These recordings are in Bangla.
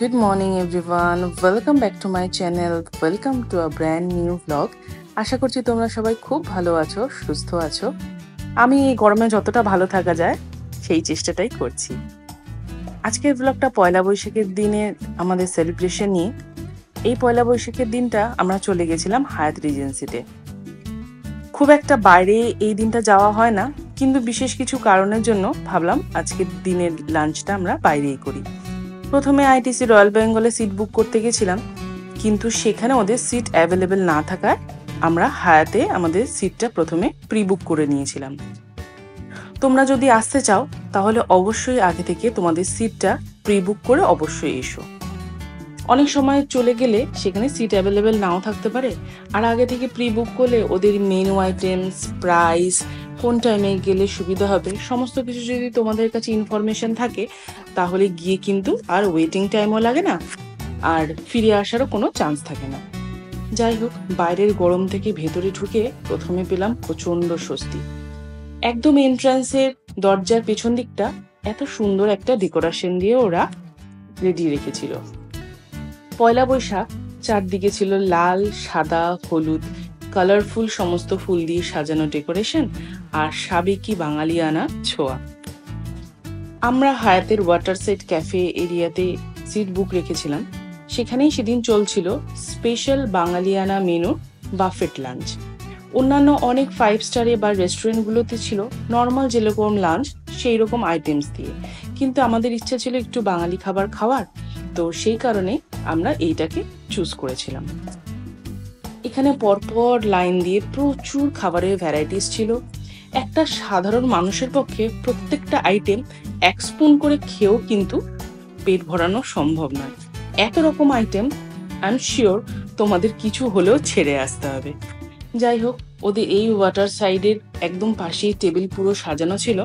Good morning everyone. Welcome back to my channel. Welcome to a brand new vlog. আশা করছি তোমরা সবাই খুব ভালো আছো, সুস্থ আছো। আমি এই গরমে যতটা ভালো থাকা যায় সেই চেষ্টাটাই করছি। আজকের ব্লগটা পয়লা বৈশাখের দিনে আমাদের সেলিব্রেশন নিয়ে। এই পয়লা বৈশাখের দিনটা আমরা চলে গেছিলাম হায়াত রিজেন্সিতে। খুব একটা বাইরে এই দিনটা যাওয়া হয় না, কিন্তু বিশেষ কিছু কারণের জন্য ভাবলাম আজকের দিনের লাঞ্চটা আমরা বাইরেই করি। প্রথমে আইটিসি রয়্যাল বেঙ্গলে সিট বুক করতে গেছিলাম, কিন্তু সেখানে ওদের সিট অ্যাভেলেবেল না থাকায় আমরা হায়াতে আমাদের সিটটা প্রথমে প্রি বুক করে নিয়েছিলাম। তোমরা যদি আসতে চাও তাহলে অবশ্যই আগে থেকে তোমাদের সিটটা প্রি বুক করে অবশ্যই এসো। অনেক সময় চলে গেলে সেখানে সিট অ্যাভেলেবেল নাও থাকতে পারে, আর আগে থেকে প্রি বুক করলে ওদের মেনু আইটেমস, প্রাইস, কোন টাইমে গেলে সুবিধা হবে, সমস্ত কিছু যদি তোমাদের কাছে ইনফরমেশন থাকে তাহলে গিয়ে কিন্তু আর ওয়েটিং টাইমও লাগে না, আর ফিরে আসারও কোনো চান্স থাকে না। যাই হোক, বাইরের গরম থেকে ভেতরে ঢুকে প্রথমে পেলাম প্রচন্ড স্বস্তি। একদম এন্ট্রান্সের দরজার পেছন দিকটা এত সুন্দর একটা ডেকোরেশন দিয়ে ওরা রেডি রেখেছিল। পয়লা বৈশাখ, চারদিকে ছিল লাল, সাদা, হলুদ কালারফুল সমস্ত ফুল দিয়ে সাজানো ডেকোরেশন আর সাবেকি বাঙালিয়ানা ছোঁয়া। আমরা হায়াতের ওয়াটার সাইড ক্যাফে এরিয়াতে সিট বুক রেখেছিলাম। সেখানেই সেদিন চলছিল স্পেশাল বাঙালিয়ানা মেনু বাফেট লাঞ্চ। অন্যান্য অনেক 5 স্টারে বা রেস্টুরেন্টগুলোতে ছিল নর্মাল যেরকম লাঞ্চ সেই রকম আইটেমস দিয়ে, কিন্তু আমাদের ইচ্ছা ছিল একটু বাঙালি খাবার খাওয়ার, তো সেই কারণে আমরা এইটাকে চুজ করেছিলাম। এখানে পরপর লাইন দিয়ে প্রচুর খাবারের ভ্যারাইটিস ছিল। একটা সাধারণ মানুষের পক্ষে প্রত্যেকটা আইটেম এক স্পুন করে খেয়েও কিন্তু পেট ভরানো সম্ভব নয়। এত রকম আইটেম, আই এম শিওর তোমাদের কিছু হলেও ছেড়ে আসতে হবে। যাই হোক, ওদের এই ওয়াটার সাইডের একদম পাশেই টেবিল পুরো সাজানো ছিল।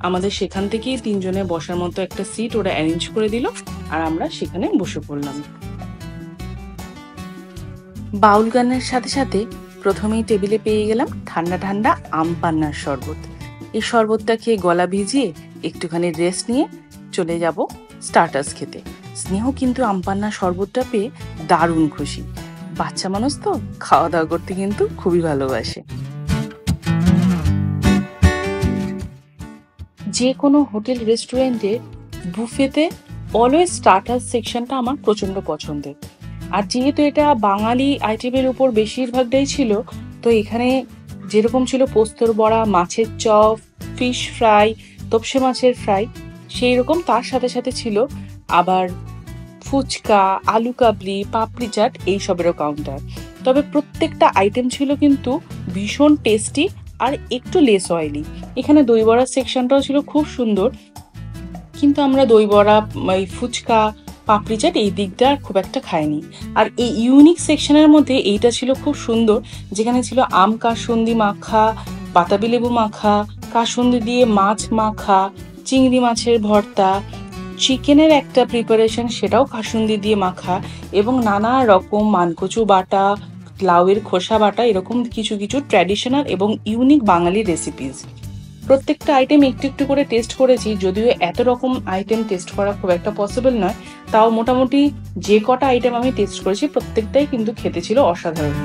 আমাদের সেখান থেকেই 3 জনে বসার মতো একটা সিট ওরা অ্যারেঞ্জ করে দিল, আর আমরা সেখানে বসে পড়লাম। বাউল গানের সাথে সাথে প্রথমেই টেবিলে পেয়ে গেলাম ঠান্ডা ঠান্ডা আম পান্নার শরবত। এই শরবতটা খেয়ে গলা ভিজিয়ে একটুখানি রেস্ট নিয়ে চলে যাব স্টার্টার্স খেতে। স্নেহ কিন্তু আম পান্নার শরবতটা পেয়ে দারুণ খুশি। বাচ্চা মানুষ তো খাওয়া দাওয়া করতে কিন্তু খুবই ভালোবাসে। যে কোনো হোটেল রেস্টুরেন্টে বুফেতে অলওয়েজ স্টার্টার সেকশনটা আমার প্রচন্ড পছন্দের। আর যেহেতু এটা বাঙালি আইটেমের উপর বেশিরভাগটাই ছিল, তো এখানে যেরকম ছিল পোস্তর বড়া, মাছের চপ, ফিশ ফ্রাই, তোপসে মাছের ফ্রাই, সেই রকম তার সাথে সাথে ছিল আবার ফুচকা, আলু কাবলি, পাপড়ি চাট এইসবেরও কাউন্টার। তবে প্রত্যেকটা আইটেম ছিল কিন্তু ভীষণ টেস্টি আর একটু লেস অয়েলি। এখানে দই বড়ার সেকশনটাও ছিল খুব সুন্দর, কিন্তু আমরা দই বড়া, ফুচকা, পাপড়ি চাট এই দিকটা খুব একটা খাইনি। আর এই ইউনিক সেকশনের মধ্যে এইটা ছিল খুব সুন্দর, যেখানে ছিল আম কাসুন্দি মাখা, বাতাবি লেবু মাখা, কাসুন্দি দিয়ে মাছ মাখা, চিংড়ি মাছের ভর্তা, চিকেনের একটা প্রিপারেশন সেটাও কাসুন্দি দিয়ে মাখা, এবং নানা রকম মানকচু বাটা, লাউয়ের খোসা বাটা, এরকম কিছু কিছু ট্র্যাডিশনাল এবং ইউনিক বাঙালি রেসিপিস। প্রত্যেকটা আইটেম একটু একটু করে টেস্ট করেছি, যদিও এত রকম আইটেম টেস্ট করা খুব একটা পসিবল নয়, তাও মোটামুটি যে কটা আইটেম আমি টেস্ট করেছি প্রত্যেকটাই কিন্তু খেতে ছিল অসাধারণ।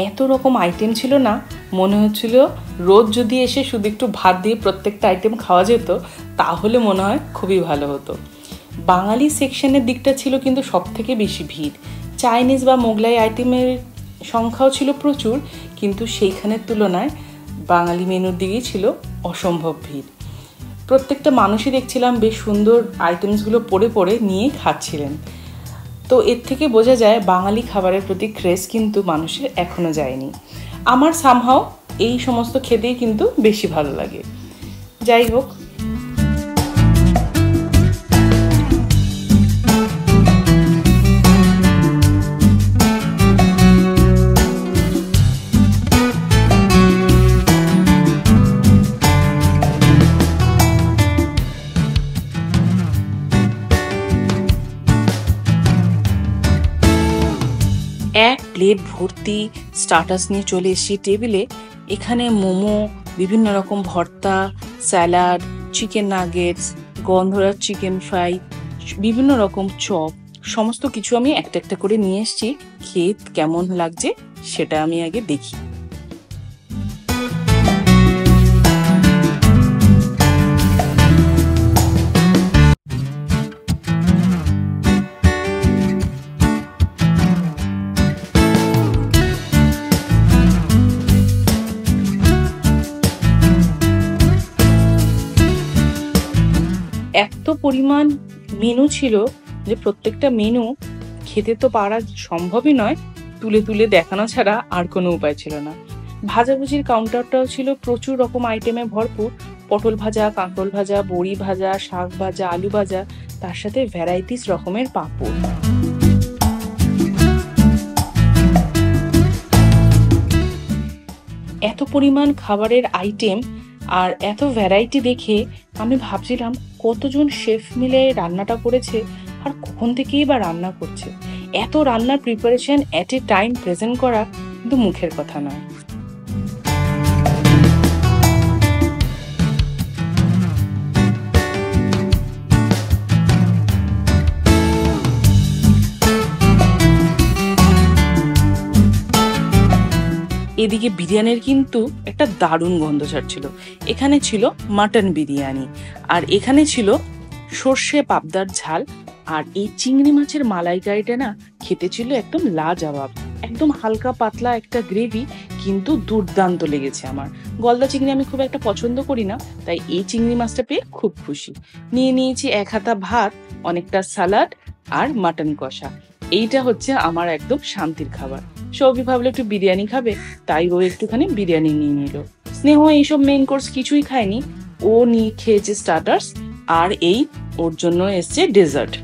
এত রকম আইটেম ছিল না, মনে হচ্ছিল রোজ যদি এসে শুধু একটু ভাত দিয়ে প্রত্যেকটা আইটেম খাওয়া যেত তাহলে মনে হয় খুবই ভালো হতো। বাঙালি সেকশনের দিকটা ছিল কিন্তু সব থেকে বেশি ভিড়। চাইনিজ বা মোগলাই আইটেমের সংখ্যাও ছিল প্রচুর, কিন্তু সেইখানের তুলনায় বাঙালি মেনুর দিকেই ছিল অসম্ভব ভিড়। প্রত্যেকটা মানুষই দেখছিলাম বেশ সুন্দর আইটেমসগুলো পড়ে পড়ে নিয়ে খাচ্ছিলেন। তো এর থেকে বোঝা যায় বাঙালি খাবারের প্রতি ক্রেজ কিন্তু মানুষের এখনো যায়নি। আমার সামহাও এই সমস্ত খেতেই কিন্তু বেশি ভালো লাগে। যাই হোক, প্লেট ভর্তি স্টার্টার্স নিয়ে চলে এসেছি টেবিলে। এখানে মোমো, বিভিন্ন রকম ভর্তা, স্যালাড, চিকেন নাগেটস, গন্ধরাজ চিকেন ফ্রাই, বিভিন্ন রকম চপ, সমস্ত কিছু আমি একটা একটা করে নিয়ে এসেছি। খেয়ে কেমন লাগছে সেটা আমি আগে দেখি। এত পরিমাণ মেনু ছিল যে প্রত্যেকটা মেনু খেতে তো পারা সম্ভবই নয়, তুলে তুলে দেখানো ছাড়া আর কোনো উপায় ছিল না। ভাজাভুজির কাউন্টারটাও ছিল প্রচুর রকম আইটেমে ভরপুর। পটল ভাজা, কাঁকরোল ভাজা, বড়ি ভাজা, শাক ভাজা, আলু ভাজা, তার সাথে ভ্যারাইটিস রকমের পাঁপড়। এত পরিমাণ খাবারের আইটেম আর এত ভ্যারাইটি দেখে আমি ভাবছিলাম কতজন শেফ মিলে রান্নাটা করেছে আর কখন থেকেই বা রান্না করছে। এত রান্নার প্রিপারেশন এট এ টাইম প্রেজেন্ট করা কিন্তু মুখের কথা নয়। এদিকে বিরিয়ানির কিন্তু একটা দারুণ গন্ধ ছাড়ছিল। এখানে ছিল মাটন বিরিয়ানি, আর এখানে ছিল সর্ষে পাবদার ঝাল, আর এই চিংড়ি মাছের মালাইকারিটা না খেতে ছিল একদম লাজবাব। একদম হালকা পাতলা একটা গ্রেভি, কিন্তু দুর্দান্ত লেগেছে আমার। গলদা চিংড়ি আমি খুব একটা পছন্দ করি না, তাই এই চিংড়ি মাছটা পেয়ে খুব খুশি। নিয়ে নিয়েছি এক হাতা ভাত, অনেকটা সালাড আর মাটন কষা। এইটা হচ্ছে আমার একদম শান্তির খাবার। সৌভি ভাবলো একটু বিরিয়ানি খাবে, তাই ও একটুখানি বিরিয়ানি নিয়ে নিল। স্নেহ এইসব মেইন কোর্স কিছুই খায়নি, ও নিয়ে খেয়েছে স্টার্টার্স, আর এই ওর জন্য এসছে ডেজার্ট।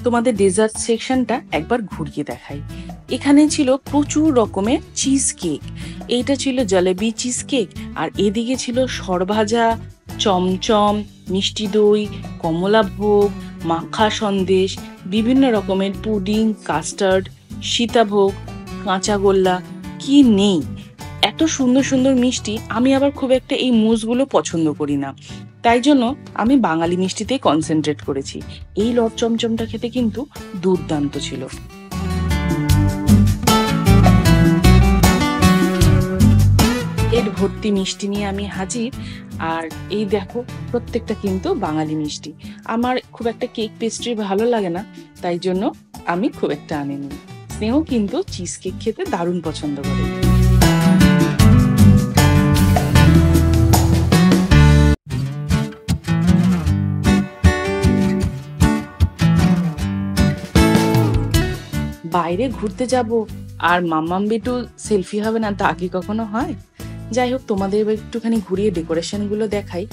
তোমাদের ডেজার্ট সেকশনটা একবার ঘুরিয়ে দেখাই। এখানে ছিল প্রচুর রকমের চিজ কেক। এইটা ছিল জলেবি চিজ কেক, আর এদিকে ছিল সরভাজা, চমচম, মিষ্টি দই, কমলাভোগ, মাখা সন্দেশ, বিভিন্ন রকমের পুডিং, কাস্টার্ড, সীতাভোগ, কাঁচাগোল্লা, কি নেই। এত সুন্দর সুন্দর মিষ্টি। আমি আবার খুব একটা এই মুসগুলো পছন্দ করি না, তাই জন্য আমি বাঙালি মিষ্টিতেই কনসেন্ট্রেট করেছি। এই লট চমচমটা খেতে কিন্তু দুর্দান্ত ছিল। এর ভর্তি মিষ্টি নিয়ে আমি হাজির, আর এই দেখো প্রত্যেকটা কিন্তু বাঙালি মিষ্টি। আমার খুব একটা কেক পেস্ট্রি ভালো লাগে না, তাই জন্য আমি খুব একটা আনিনি। স্নেহ কিন্তু চিজ কেক খেতে দারুণ পছন্দ করে। বাইরে ঘুরতে যাব আর মাম্মাম বেটু সেলফি হবে না, তা কি কখনো হয়? যাই হোক, তোমাদের একটুখানি ঘুরিয়ে ডেকোরেশন গুলো দেখাই।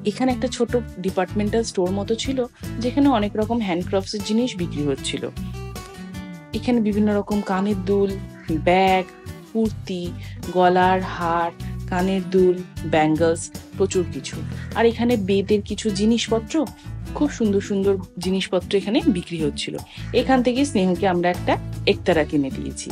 এখানে একটা ছোট ডিপার্টমেন্টাল স্টোর মতো ছিল, যেখানে অনেক রকম হ্যান্ডক্রাফটস এর জিনিস বিক্রি হচ্ছিল। এখানে বিভিন্ন রকম কানের দুল, ব্যাগ, কুর্তি, গলার হার, কানের দুল, ব্যাঙ্গলস, প্রচুর কিছু। আর এখানে বেদের কিছু জিনিসপত্র, খুব সুন্দর সুন্দর জিনিসপত্র এখানে বিক্রি হচ্ছিল। এখান থেকে স্নেহকে আমরা একটা একতারা কিনে দিয়েছি।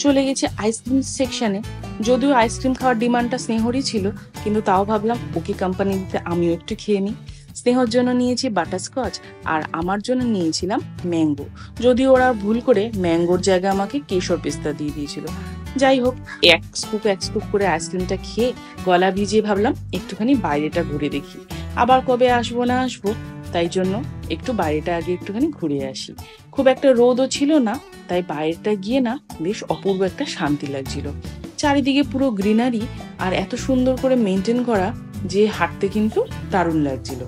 চলে গেছে আইসক্রিম সেকশনে। যদিও আইসক্রিম খাওয়ার ডিমান্ডটা স্নেহরই ছিল, কিন্তু তাও ভাবলাম ওকে কোম্পানি দিতে আমিও একটু খেয়ে নিই। স্নেহর জন্য নিয়েছি বাটারস্কচ, আর আমার জন্য নিয়েছিলাম ম্যাঙ্গো। যদিও ওরা ভুল করে ম্যাঙ্গোর জায়গায় আমাকে কেশর পেস্তা দিয়ে দিয়েছিল। যাই হোক, এক স্কুপ করে আইসক্রিমটা খেয়ে গলা ভিজিয়ে ভাবলাম একটুখানি বাইরেটা ঘুরে দেখি। আবার কবে আসবো না আসবো, তাই জন্য একটু বাইরেটা আগে একটুখানি ঘুরে আসি। খুব একটা রোদও ছিল না, তাই বাইরেটা গিয়ে না বেশ অপূর্ব একটা শান্তি লাগছিল। চারিদিকে পুরো গ্রিনারি, আর এত সুন্দর করে মেনটেন করা যে হাঁটতে কিন্তু দারুণ লাগছিল।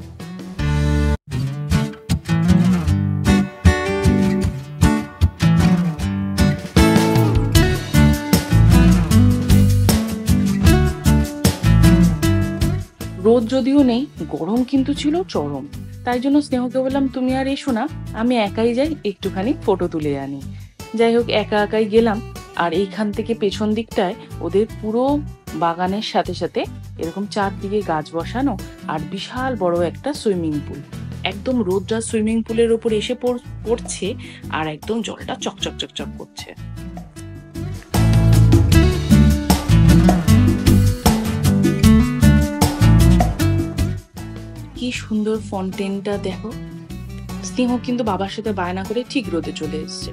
রোদ যদিও নেই, গরম কিন্তু ছিল চরম। তাই জন্য স্নেহকে বললাম, তুমি আর এসো না, আমি একাই যাই, একটুখানি ফটো তুলে আনি। যাই হোক, একা একাই গেলাম। আর এইখান থেকে পেছন দিকটায় ওদের পুরো বাগানের সাথে সাথে এরকম চারদিকে গাছ বসানো, আর বিশাল বড় একটা সুইমিং পুল। একদম রোদটা সুইমিং পুলের ওপর এসে পড়ছে, আর একদম জলটা চকচক চকচক করছে। কি সুন্দর ফন্টেনটা দেখো। স্নেহ কিন্তু বাবার সাথে বায়না করে ঠিক রোদে চলে এসছে।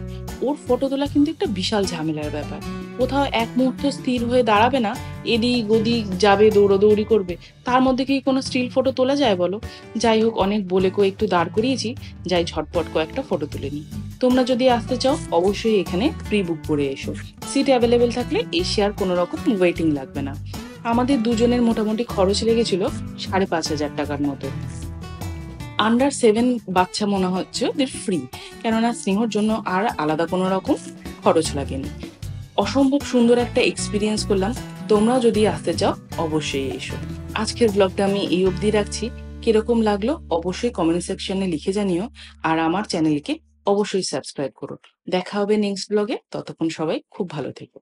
ওর ফটো তোলা কিন্তু একটা বিশাল ঝামেলার ব্যাপার। কোথাও এক মুহূর্ত স্থির হয়ে দাঁড়াবে না, এদিক ওদিক যাবে, দৌড়াদৌড়ি করবে। তার মধ্যে কি কোনো স্টিল ফটো তোলা যায় বলো? যাই হোক, অনেক বলে কো একটু দাঁড় করিয়েছি, যাই ঝটপট কয়েকটা ফটো তুলে নিই। তোমরা যদি আসতে চাও অবশ্যই এখানে প্রি বুক করে এসো। সিট অ্যাভেলেবেল থাকলে এসে আর কোনো রকম ওয়েটিং লাগবে না। আমাদের দুজনের মোটামুটি খরচ লেগেছিল 5,500 টাকার মতো। আন্ডার 7 বাচ্চা মনে হচ্ছে ওদের ফ্রি, কেননা স্নেহর জন্য আর আলাদা কোনো রকম খরচ লাগেনি। অসম্ভব সুন্দর একটা এক্সপিরিয়েন্স করলাম। তোমরাও যদি আসতে চাও অবশ্যই এসো। আজকের ব্লগটা আমি এই অবধি রাখছি। কিরকম লাগলো অবশ্যই কমেন্ট সেকশনে লিখে জানিও, আর আমার চ্যানেলকে অবশ্যই সাবস্ক্রাইব করো। দেখা হবে নেক্সট ব্লগে, ততক্ষণ সবাই খুব ভালো থেকো।